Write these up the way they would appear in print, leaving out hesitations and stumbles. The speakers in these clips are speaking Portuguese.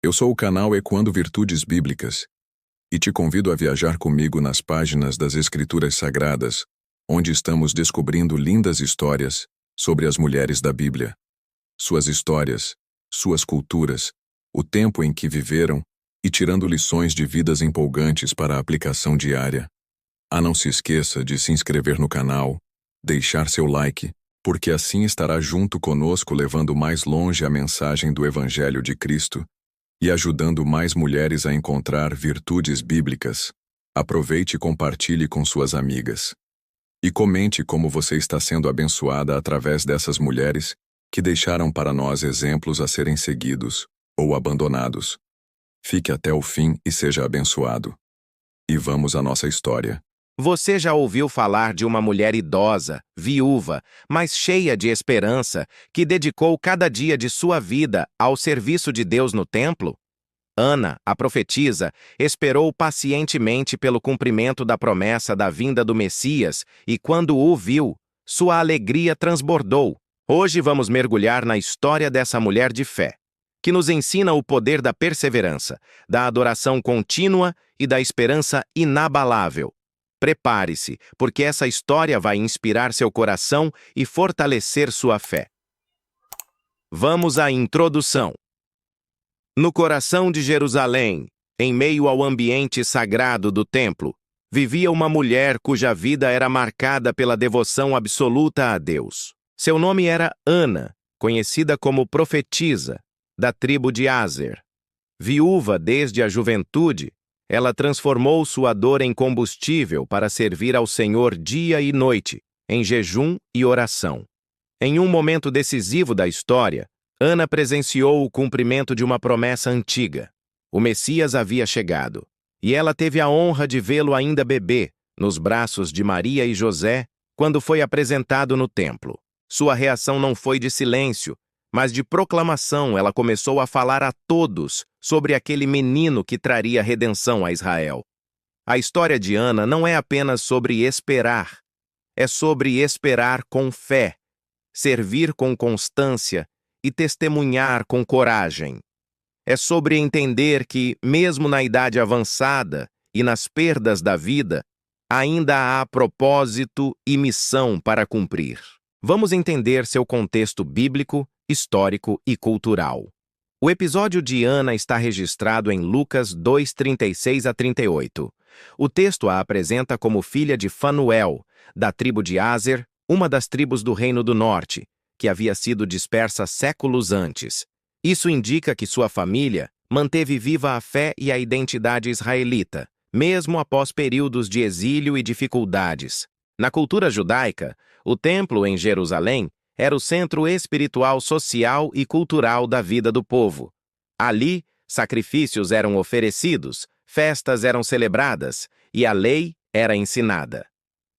Eu sou o canal Ecoando Virtudes Bíblicas e te convido a viajar comigo nas páginas das Escrituras Sagradas, onde estamos descobrindo lindas histórias sobre as mulheres da Bíblia. Suas histórias, suas culturas, o tempo em que viveram e tirando lições de vidas empolgantes para a aplicação diária. Não se esqueça de se inscrever no canal, deixar seu like, porque assim estará junto conosco levando mais longe a mensagem do Evangelho de Cristo e ajudando mais mulheres a encontrar virtudes bíblicas. Aproveite e compartilhe com suas amigas. E comente como você está sendo abençoada através dessas mulheres que deixaram para nós exemplos a serem seguidos ou abandonados. Fique até o fim e seja abençoado. E vamos à nossa história. Você já ouviu falar de uma mulher idosa, viúva, mas cheia de esperança, que dedicou cada dia de sua vida ao serviço de Deus no templo? Ana, a profetisa, esperou pacientemente pelo cumprimento da promessa da vinda do Messias e, quando o viu, sua alegria transbordou. Hoje vamos mergulhar na história dessa mulher de fé, que nos ensina o poder da perseverança, da adoração contínua e da esperança inabalável. Prepare-se, porque essa história vai inspirar seu coração e fortalecer sua fé. Vamos à introdução. No coração de Jerusalém, em meio ao ambiente sagrado do templo, vivia uma mulher cuja vida era marcada pela devoção absoluta a Deus. Seu nome era Ana, conhecida como profetisa, da tribo de Aser. Viúva desde a juventude, ela transformou sua dor em combustível para servir ao Senhor dia e noite, em jejum e oração. Em um momento decisivo da história, Ana presenciou o cumprimento de uma promessa antiga. O Messias havia chegado, e ela teve a honra de vê-lo ainda bebê, nos braços de Maria e José, quando foi apresentado no templo. Sua reação não foi de silêncio, mas de proclamação. Ela começou a falar a todos sobre aquele menino que traria redenção a Israel. A história de Ana não é apenas sobre esperar, é sobre esperar com fé, servir com constância e testemunhar com coragem. É sobre entender que, mesmo na idade avançada e nas perdas da vida, ainda há propósito e missão para cumprir. Vamos entender seu contexto bíblico, histórico e cultural. O episódio de Ana está registrado em Lucas 2:36 a 38. O texto a apresenta como filha de Fanuel, da tribo de Aser, uma das tribos do Reino do Norte, que havia sido dispersa séculos antes. Isso indica que sua família manteve viva a fé e a identidade israelita, mesmo após períodos de exílio e dificuldades. Na cultura judaica, o templo em Jerusalém era o centro espiritual, social e cultural da vida do povo. Ali, sacrifícios eram oferecidos, festas eram celebradas e a lei era ensinada.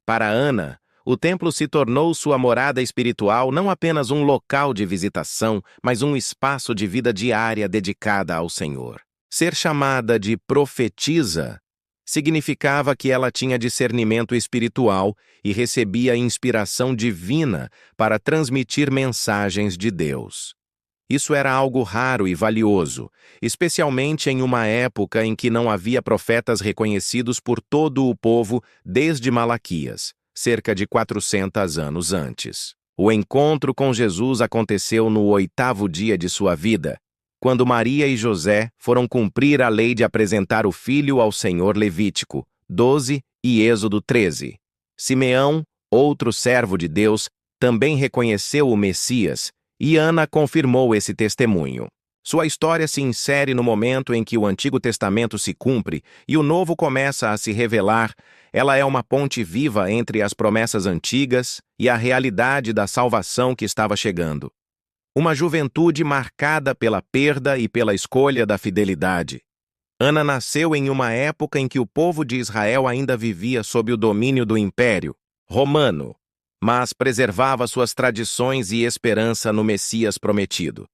Para Ana, o templo se tornou sua morada espiritual, não apenas um local de visitação, mas um espaço de vida diária dedicada ao Senhor. Ser chamada de profetisa significava que ela tinha discernimento espiritual e recebia inspiração divina para transmitir mensagens de Deus. Isso era algo raro e valioso, especialmente em uma época em que não havia profetas reconhecidos por todo o povo desde Malaquias, cerca de 400 anos antes. O encontro com Jesus aconteceu no 8º dia de sua vida, quando Maria e José foram cumprir a lei de apresentar o filho ao Senhor. Levítico 12 e Êxodo 13. Simeão, outro servo de Deus, também reconheceu o Messias, e Ana confirmou esse testemunho. Sua história se insere no momento em que o Antigo Testamento se cumpre e o Novo começa a se revelar. Ela é uma ponte viva entre as promessas antigas e a realidade da salvação que estava chegando. Uma juventude marcada pela perda e pela escolha da fidelidade. Ana nasceu em uma época em que o povo de Israel ainda vivia sob o domínio do Império Romano, mas preservava suas tradições e esperança no Messias prometido.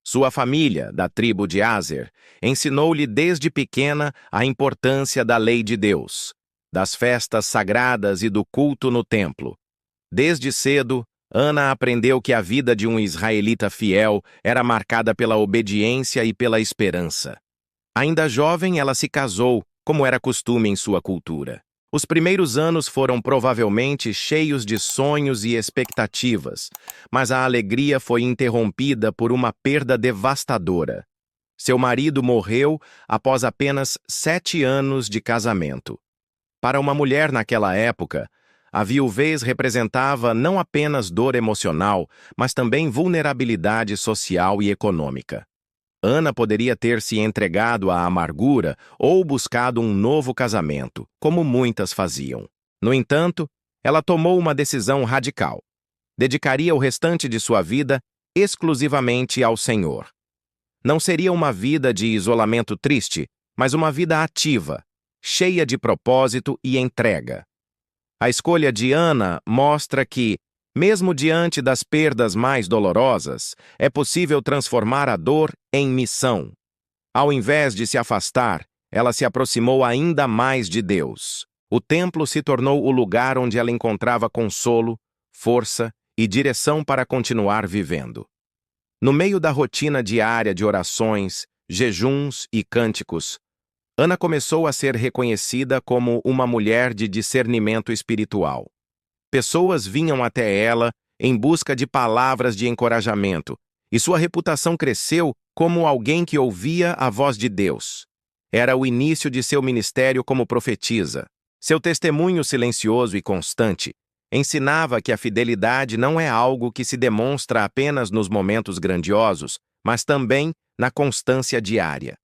Sua família, da tribo de Aser, ensinou-lhe desde pequena a importância da lei de Deus, das festas sagradas e do culto no templo. Desde cedo, Ana aprendeu que a vida de um israelita fiel era marcada pela obediência e pela esperança. Ainda jovem, ela se casou, como era costume em sua cultura. Os primeiros anos foram provavelmente cheios de sonhos e expectativas, mas a alegria foi interrompida por uma perda devastadora. Seu marido morreu após apenas 7 anos de casamento. Para uma mulher naquela época, a viuvez representava não apenas dor emocional, mas também vulnerabilidade social e econômica. Ana poderia ter se entregado à amargura ou buscado um novo casamento, como muitas faziam. No entanto, ela tomou uma decisão radical. Dedicaria o restante de sua vida exclusivamente ao Senhor. Não seria uma vida de isolamento triste, mas uma vida ativa, cheia de propósito e entrega. A escolha de Ana mostra que, mesmo diante das perdas mais dolorosas, é possível transformar a dor em missão. Ao invés de se afastar, ela se aproximou ainda mais de Deus. O templo se tornou o lugar onde ela encontrava consolo, força e direção para continuar vivendo. No meio da rotina diária de orações, jejuns e cânticos, Ana começou a ser reconhecida como uma mulher de discernimento espiritual. Pessoas vinham até ela em busca de palavras de encorajamento, e sua reputação cresceu como alguém que ouvia a voz de Deus. Era o início de seu ministério como profetisa. Seu testemunho silencioso e constante ensinava que a fidelidade não é algo que se demonstra apenas nos momentos grandiosos, mas também na constância diária.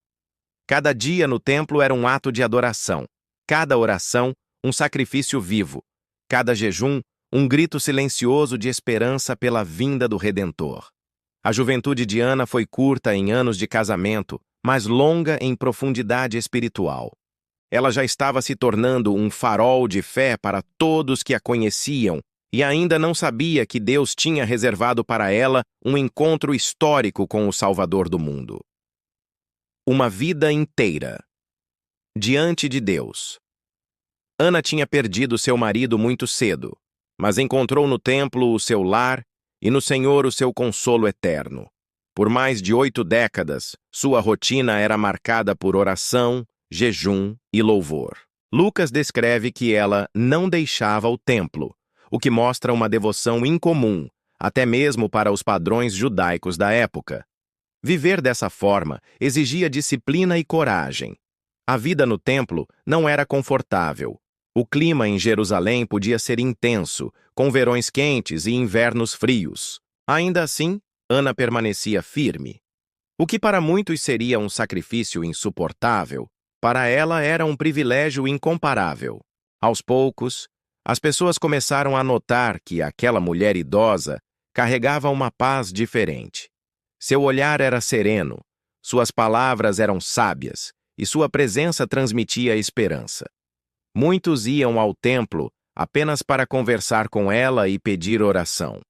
Cada dia no templo era um ato de adoração, cada oração, um sacrifício vivo, cada jejum, um grito silencioso de esperança pela vinda do Redentor. A juventude de Ana foi curta em anos de casamento, mas longa em profundidade espiritual. Ela já estava se tornando um farol de fé para todos que a conheciam e ainda não sabia que Deus tinha reservado para ela um encontro histórico com o Salvador do mundo. Uma vida inteira. Diante de Deus. Ana tinha perdido seu marido muito cedo, mas encontrou no templo o seu lar e no Senhor o seu consolo eterno. Por mais de 8 décadas, sua rotina era marcada por oração, jejum e louvor. Lucas descreve que ela não deixava o templo, o que mostra uma devoção incomum, até mesmo para os padrões judaicos da época. Viver dessa forma exigia disciplina e coragem. A vida no templo não era confortável. O clima em Jerusalém podia ser intenso, com verões quentes e invernos frios. Ainda assim, Ana permanecia firme. O que para muitos seria um sacrifício insuportável, para ela era um privilégio incomparável. Aos poucos, as pessoas começaram a notar que aquela mulher idosa carregava uma paz diferente. Seu olhar era sereno, suas palavras eram sábias e sua presença transmitia esperança. Muitos iam ao templo apenas para conversar com ela e pedir oração.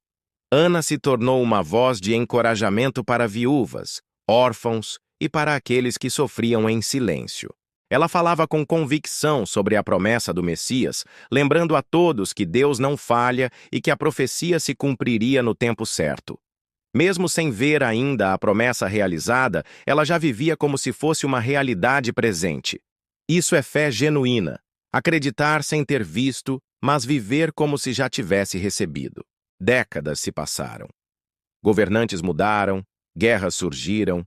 Ana se tornou uma voz de encorajamento para viúvas, órfãos e para aqueles que sofriam em silêncio. Ela falava com convicção sobre a promessa do Messias, lembrando a todos que Deus não falha e que a profecia se cumpriria no tempo certo. Mesmo sem ver ainda a promessa realizada, ela já vivia como se fosse uma realidade presente. Isso é fé genuína, acreditar sem ter visto, mas viver como se já tivesse recebido. Décadas se passaram. Governantes mudaram, guerras surgiram,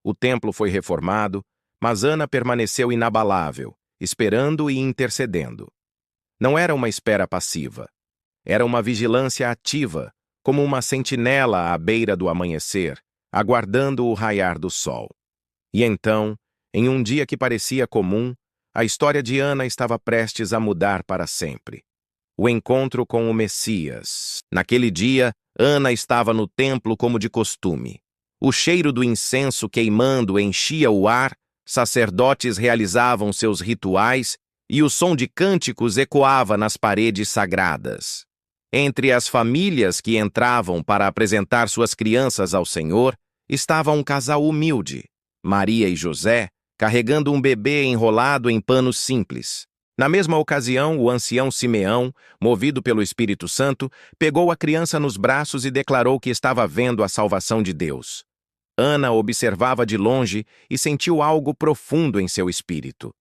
o templo foi reformado, mas Ana permaneceu inabalável, esperando e intercedendo. Não era uma espera passiva. Era uma vigilância ativa, como uma sentinela à beira do amanhecer, aguardando o raiar do sol. E então, em um dia que parecia comum, a história de Ana estava prestes a mudar para sempre. O encontro com o Messias. Naquele dia, Ana estava no templo como de costume. O cheiro do incenso queimando enchia o ar, sacerdotes realizavam seus rituais e o som de cânticos ecoava nas paredes sagradas. Entre as famílias que entravam para apresentar suas crianças ao Senhor, estava um casal humilde, Maria e José, carregando um bebê enrolado em panos simples. Na mesma ocasião, o ancião Simeão, movido pelo Espírito Santo, pegou a criança nos braços e declarou que estava vendo a salvação de Deus. Ana observava de longe e sentiu algo profundo em seu espírito.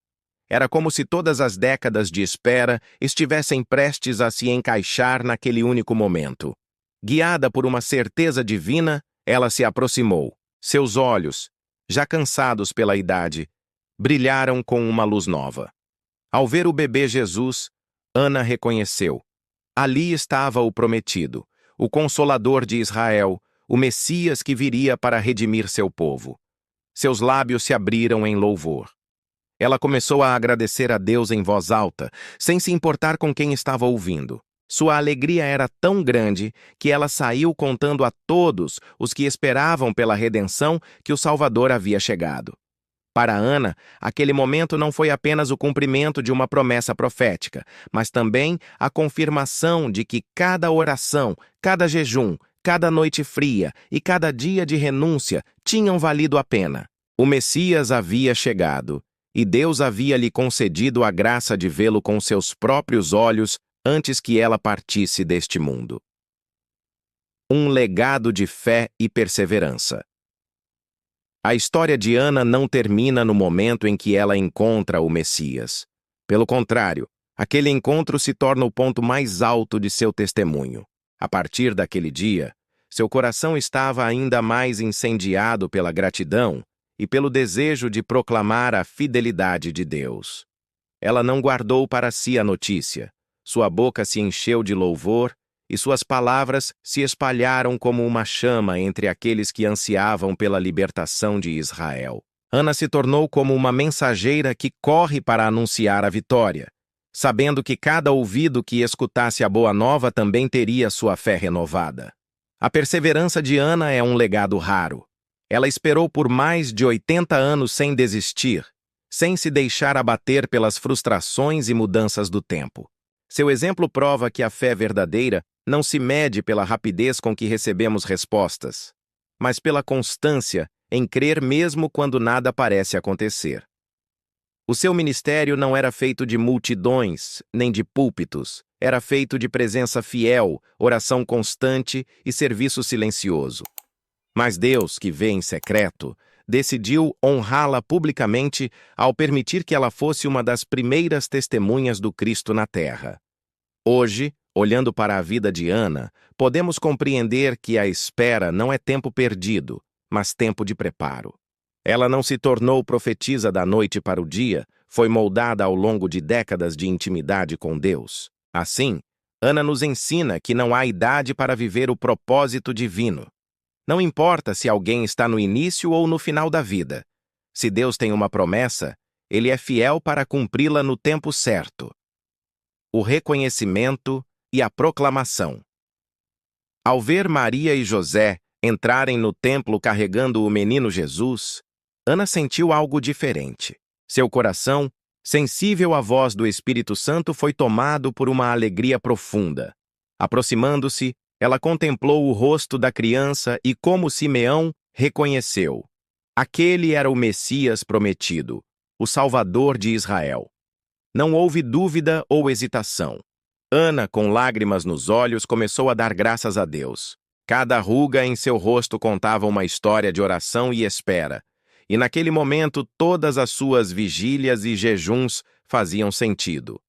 Era como se todas as décadas de espera estivessem prestes a se encaixar naquele único momento. Guiada por uma certeza divina, ela se aproximou. Seus olhos, já cansados pela idade, brilharam com uma luz nova. Ao ver o bebê Jesus, Ana reconheceu. Ali estava o prometido, o Consolador de Israel, o Messias que viria para redimir seu povo. Seus lábios se abriram em louvor. Ela começou a agradecer a Deus em voz alta, sem se importar com quem estava ouvindo. Sua alegria era tão grande que ela saiu contando a todos os que esperavam pela redenção que o Salvador havia chegado. Para Ana, aquele momento não foi apenas o cumprimento de uma promessa profética, mas também a confirmação de que cada oração, cada jejum, cada noite fria e cada dia de renúncia tinham valido a pena. O Messias havia chegado, e Deus havia lhe concedido a graça de vê-lo com seus próprios olhos antes que ela partisse deste mundo. Um legado de fé e perseverança. A história de Ana não termina no momento em que ela encontra o Messias. Pelo contrário, aquele encontro se torna o ponto mais alto de seu testemunho. A partir daquele dia, seu coração estava ainda mais incendiado pela gratidão e pelo desejo de proclamar a fidelidade de Deus. Ela não guardou para si a notícia. Sua boca se encheu de louvor e suas palavras se espalharam como uma chama entre aqueles que ansiavam pela libertação de Israel. Ana se tornou como uma mensageira que corre para anunciar a vitória, sabendo que cada ouvido que escutasse a boa nova também teria sua fé renovada. A perseverança de Ana é um legado raro. Ela esperou por mais de 80 anos sem desistir, sem se deixar abater pelas frustrações e mudanças do tempo. Seu exemplo prova que a fé verdadeira não se mede pela rapidez com que recebemos respostas, mas pela constância em crer mesmo quando nada parece acontecer. O seu ministério não era feito de multidões, nem de púlpitos, era feito de presença fiel, oração constante e serviço silencioso. Mas Deus, que vê em secreto, decidiu honrá-la publicamente ao permitir que ela fosse uma das primeiras testemunhas do Cristo na Terra. Hoje, olhando para a vida de Ana, podemos compreender que a espera não é tempo perdido, mas tempo de preparo. Ela não se tornou profetisa da noite para o dia, foi moldada ao longo de décadas de intimidade com Deus. Assim, Ana nos ensina que não há idade para viver o propósito divino. Não importa se alguém está no início ou no final da vida. Se Deus tem uma promessa, Ele é fiel para cumpri-la no tempo certo. O reconhecimento e a proclamação. Ao ver Maria e José entrarem no templo carregando o menino Jesus, Ana sentiu algo diferente. Seu coração, sensível à voz do Espírito Santo, foi tomado por uma alegria profunda. Aproximando-se, ela contemplou o rosto da criança e, como Simeão, reconheceu. Aquele era o Messias prometido, o Salvador de Israel. Não houve dúvida ou hesitação. Ana, com lágrimas nos olhos, começou a dar graças a Deus. Cada ruga em seu rosto contava uma história de oração e espera, e naquele momento todas as suas vigílias e jejuns faziam sentido.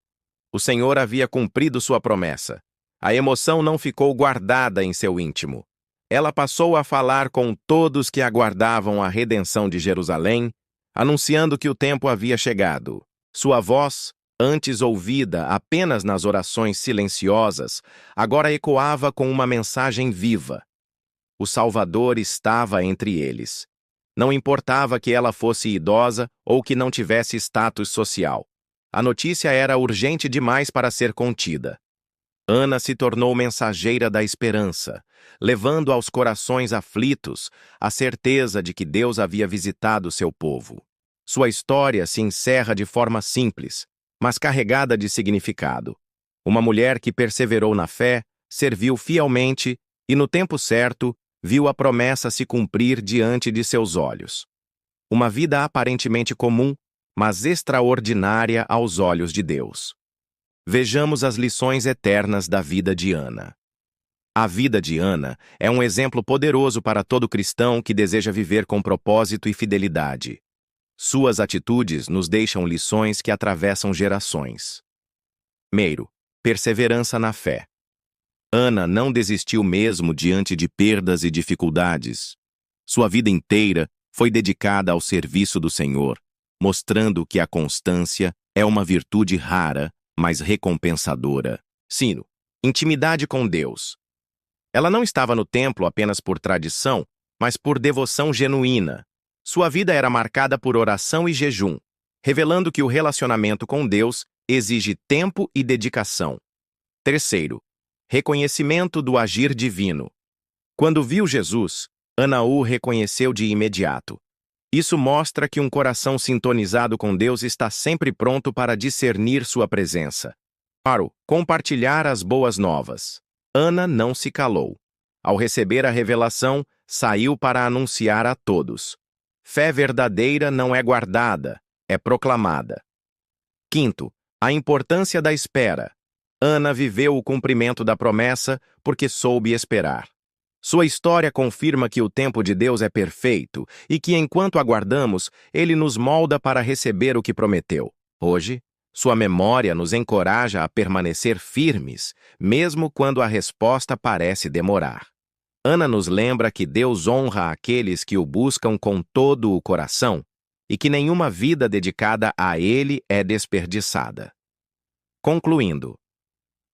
O Senhor havia cumprido sua promessa. A emoção não ficou guardada em seu íntimo. Ela passou a falar com todos que aguardavam a redenção de Jerusalém, anunciando que o tempo havia chegado. Sua voz, antes ouvida apenas nas orações silenciosas, agora ecoava com uma mensagem viva. O Salvador estava entre eles. Não importava que ela fosse idosa ou que não tivesse status social. A notícia era urgente demais para ser contida. Ana se tornou mensageira da esperança, levando aos corações aflitos a certeza de que Deus havia visitado seu povo. Sua história se encerra de forma simples, mas carregada de significado. Uma mulher que perseverou na fé, serviu fielmente e, no tempo certo, viu a promessa se cumprir diante de seus olhos. Uma vida aparentemente comum, mas extraordinária aos olhos de Deus. Vejamos as lições eternas da vida de Ana. A vida de Ana é um exemplo poderoso para todo cristão que deseja viver com propósito e fidelidade. Suas atitudes nos deixam lições que atravessam gerações. Primeiro, perseverança na fé. Ana não desistiu mesmo diante de perdas e dificuldades. Sua vida inteira foi dedicada ao serviço do Senhor, mostrando que a constância é uma virtude rara, mas recompensadora. Segundo, intimidade com Deus. Ela não estava no templo apenas por tradição, mas por devoção genuína. Sua vida era marcada por oração e jejum, revelando que o relacionamento com Deus exige tempo e dedicação. Terceiro, reconhecimento do agir divino. Quando viu Jesus, Ana o reconheceu de imediato. Isso mostra que um coração sintonizado com Deus está sempre pronto para discernir sua presença. Claro, compartilhar as boas novas. Ana não se calou. Ao receber a revelação, saiu para anunciar a todos. Fé verdadeira não é guardada, é proclamada. Quinto, a importância da espera. Ana viveu o cumprimento da promessa porque soube esperar. Sua história confirma que o tempo de Deus é perfeito e que, enquanto aguardamos, Ele nos molda para receber o que prometeu. Hoje, sua memória nos encoraja a permanecer firmes, mesmo quando a resposta parece demorar. Ana nos lembra que Deus honra aqueles que o buscam com todo o coração e que nenhuma vida dedicada a Ele é desperdiçada. Concluindo,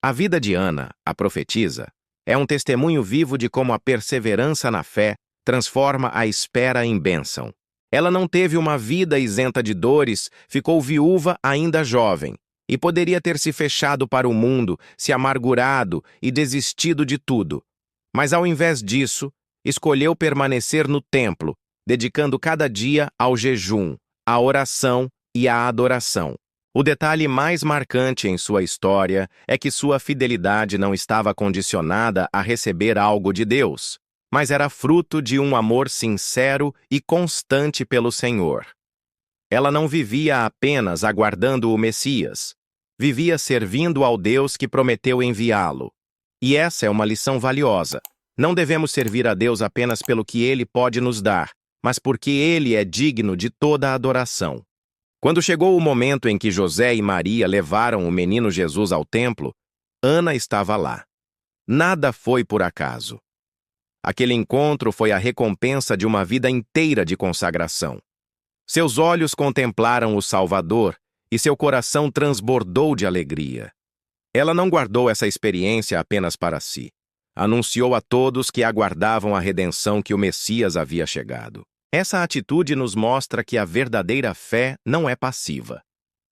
a vida de Ana, a profetisa, é um testemunho vivo de como a perseverança na fé transforma a espera em bênção. Ela não teve uma vida isenta de dores, ficou viúva ainda jovem, e poderia ter se fechado para o mundo, se amargurado e desistido de tudo. Mas ao invés disso, escolheu permanecer no templo, dedicando cada dia ao jejum, à oração e à adoração. O detalhe mais marcante em sua história é que sua fidelidade não estava condicionada a receber algo de Deus, mas era fruto de um amor sincero e constante pelo Senhor. Ela não vivia apenas aguardando o Messias, vivia servindo ao Deus que prometeu enviá-lo. E essa é uma lição valiosa. Não devemos servir a Deus apenas pelo que Ele pode nos dar, mas porque Ele é digno de toda a adoração. Quando chegou o momento em que José e Maria levaram o menino Jesus ao templo, Ana estava lá. Nada foi por acaso. Aquele encontro foi a recompensa de uma vida inteira de consagração. Seus olhos contemplaram o Salvador e seu coração transbordou de alegria. Ela não guardou essa experiência apenas para si. Anunciou a todos que aguardavam a redenção que o Messias havia chegado. Essa atitude nos mostra que a verdadeira fé não é passiva.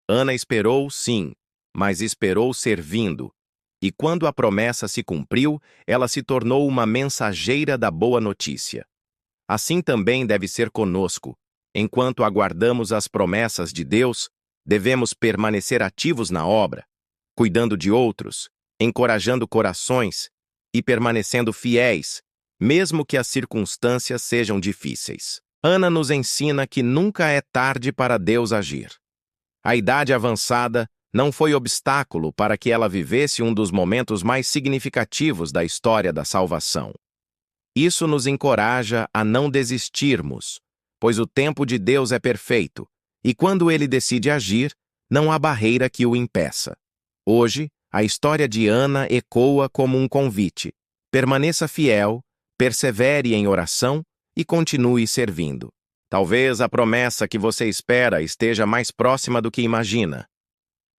Ana esperou, sim, mas esperou servindo. E quando a promessa se cumpriu, ela se tornou uma mensageira da boa notícia. Assim também deve ser conosco. Enquanto aguardamos as promessas de Deus, devemos permanecer ativos na obra, cuidando de outros, encorajando corações e permanecendo fiéis, mesmo que as circunstâncias sejam difíceis. Ana nos ensina que nunca é tarde para Deus agir. A idade avançada não foi obstáculo para que ela vivesse um dos momentos mais significativos da história da salvação. Isso nos encoraja a não desistirmos, pois o tempo de Deus é perfeito, e quando Ele decide agir, não há barreira que o impeça. Hoje, a história de Ana ecoa como um convite. Permaneça fiel, persevere em oração e continue servindo. Talvez a promessa que você espera esteja mais próxima do que imagina.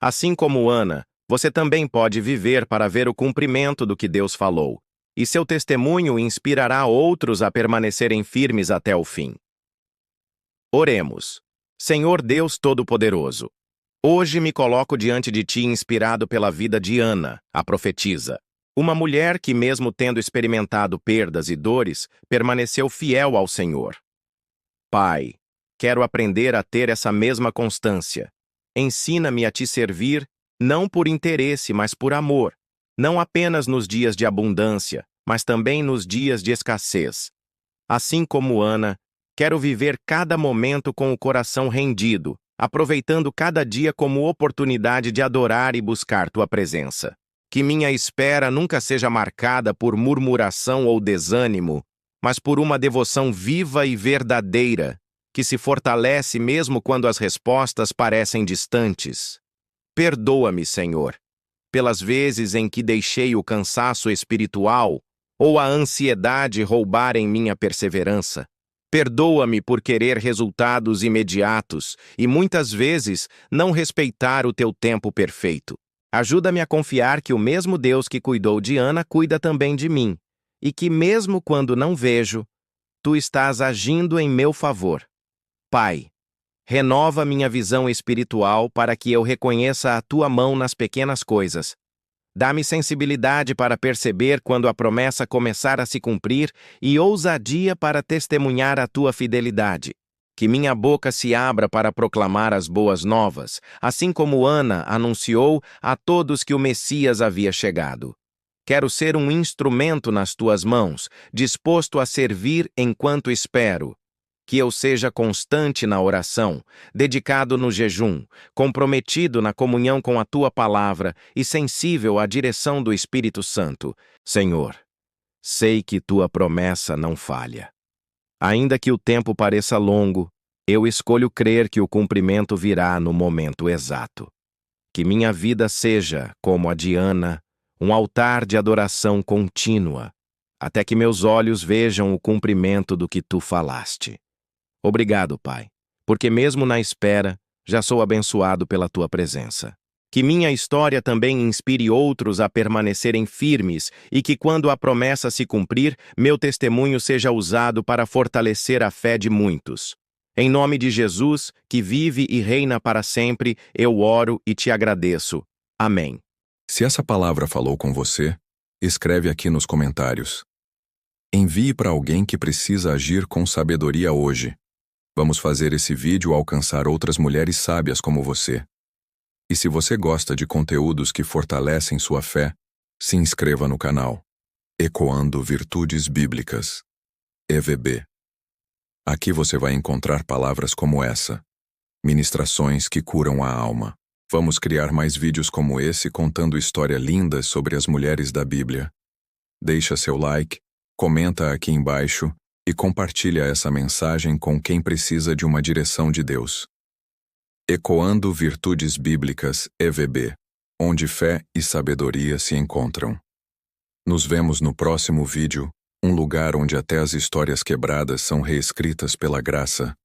Assim como Ana, você também pode viver para ver o cumprimento do que Deus falou, e seu testemunho inspirará outros a permanecerem firmes até o fim. Oremos. Senhor Deus Todo-Poderoso, hoje me coloco diante de Ti inspirado pela vida de Ana, a profetisa. Uma mulher que, mesmo tendo experimentado perdas e dores, permaneceu fiel ao Senhor. Pai, quero aprender a ter essa mesma constância. Ensina-me a Te servir, não por interesse, mas por amor, não apenas nos dias de abundância, mas também nos dias de escassez. Assim como Ana, quero viver cada momento com o coração rendido, aproveitando cada dia como oportunidade de adorar e buscar tua presença. Que minha espera nunca seja marcada por murmuração ou desânimo, mas por uma devoção viva e verdadeira, que se fortalece mesmo quando as respostas parecem distantes. Perdoa-me, Senhor, pelas vezes em que deixei o cansaço espiritual ou a ansiedade roubarem minha perseverança. Perdoa-me por querer resultados imediatos e muitas vezes não respeitar o teu tempo perfeito. Ajuda-me a confiar que o mesmo Deus que cuidou de Ana cuida também de mim, e que mesmo quando não vejo, tu estás agindo em meu favor. Pai, renova minha visão espiritual para que eu reconheça a tua mão nas pequenas coisas. Dá-me sensibilidade para perceber quando a promessa começar a se cumprir e ousadia para testemunhar a tua fidelidade. Que minha boca se abra para proclamar as boas novas, assim como Ana anunciou a todos que o Messias havia chegado. Quero ser um instrumento nas tuas mãos, disposto a servir enquanto espero. Que eu seja constante na oração, dedicado no jejum, comprometido na comunhão com a tua palavra e sensível à direção do Espírito Santo. Senhor, sei que tua promessa não falha. Ainda que o tempo pareça longo, eu escolho crer que o cumprimento virá no momento exato. Que minha vida seja, como a de Ana, um altar de adoração contínua, até que meus olhos vejam o cumprimento do que tu falaste. Obrigado, Pai, porque mesmo na espera, já sou abençoado pela tua presença. Que minha história também inspire outros a permanecerem firmes e que, quando a promessa se cumprir, meu testemunho seja usado para fortalecer a fé de muitos. Em nome de Jesus, que vive e reina para sempre, eu oro e te agradeço. Amém. Se essa palavra falou com você, escreve aqui nos comentários. Envie para alguém que precisa agir com sabedoria hoje. Vamos fazer esse vídeo alcançar outras mulheres sábias como você. E se você gosta de conteúdos que fortalecem sua fé, se inscreva no canal Ecoando Virtudes Bíblicas, EVB. Aqui você vai encontrar palavras como essa, ministrações que curam a alma. Vamos criar mais vídeos como esse contando histórias lindas sobre as mulheres da Bíblia. Deixa seu like, comenta aqui embaixo e compartilha essa mensagem com quem precisa de uma direção de Deus. Ecoando Virtudes Bíblicas, EVB, onde fé e sabedoria se encontram. Nos vemos no próximo vídeo, um lugar onde até as histórias quebradas são reescritas pela graça